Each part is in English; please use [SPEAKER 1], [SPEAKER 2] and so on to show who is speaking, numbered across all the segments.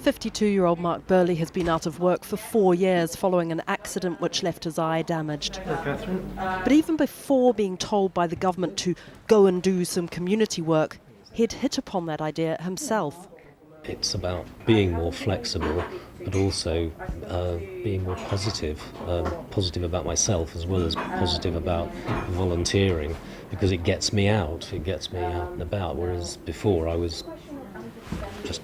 [SPEAKER 1] 52-year-old Mark Burley has been out of work for 4 years following an accident which left his eye damaged. But even before being told by the government to go and do some community work, he'd hit upon that idea himself.
[SPEAKER 2] It's about being more flexible, but also being more positive about myself as well as positive about volunteering, because it gets me out and about, whereas before I was just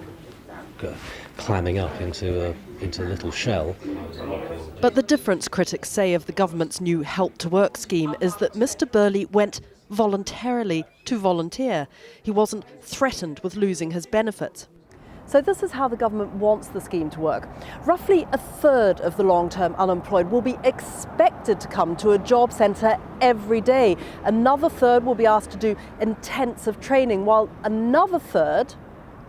[SPEAKER 2] clamming up into a little shell.
[SPEAKER 1] But the difference, critics say, of the government's new Help to Work scheme is that Mr Burley went voluntarily to volunteer. He wasn't threatened with losing his benefits. So this is how the government wants the scheme to work. Roughly a third of the long-term unemployed will be expected to come to a job centre every day. Another third will be asked to do intensive training, while another third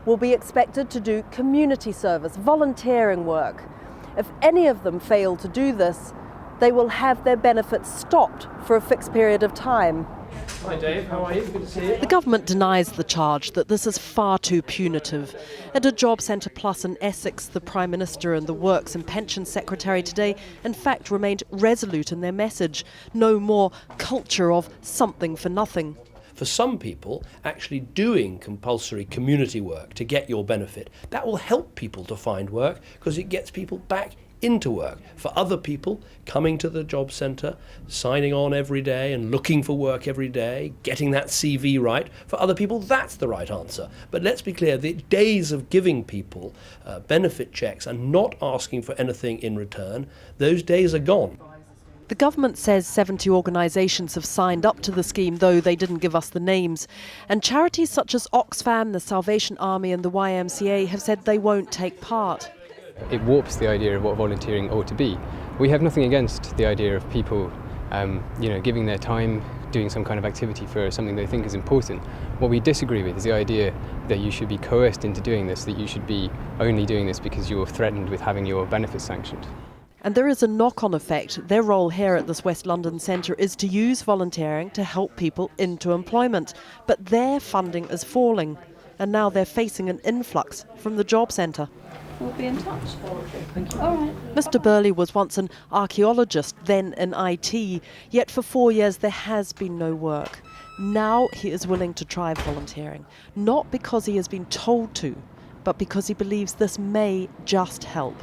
[SPEAKER 1] will be expected to do community service, volunteering work. If any of them fail to do this, they will have their benefits stopped for a fixed period of time.
[SPEAKER 3] Hi Dave, how are you? Good to see you.
[SPEAKER 1] The government denies the charge that this is far too punitive. At a job centre plus in Essex, the Prime Minister and the Works and Pensions Secretary today, in fact, remained resolute in their message. No more culture of something for nothing.
[SPEAKER 3] For some people, actually doing compulsory community work to get your benefit, that will help people to find work because it gets people back into work. For other people, coming to the job centre, signing on every day and looking for work every day, getting that CV right, for other people that's the right answer. But let's be clear, the days of giving people benefit checks and not asking for anything in return, those days are gone.
[SPEAKER 1] The government says 70 organisations have signed up to the scheme, though they didn't give us the names. And charities such as Oxfam, the Salvation Army and the YMCA have said they won't take part.
[SPEAKER 4] It warps the idea of what volunteering ought to be. We have nothing against the idea of people giving their time, doing some kind of activity for something they think is important. What we disagree with is the idea that you should be coerced into doing this, that you should be only doing this because you're threatened with having your benefits sanctioned.
[SPEAKER 1] And there is a knock-on effect. Their role here at this West London centre is to use volunteering to help people into employment. But their funding is falling, and now they're facing an influx from the job centre.
[SPEAKER 5] We'll be in touch. Thank you. All right.
[SPEAKER 1] Mr Burley was once an archaeologist, then in IT, yet for 4 years there has been no work. Now he is willing to try volunteering, not because he has been told to, but because he believes this may just help.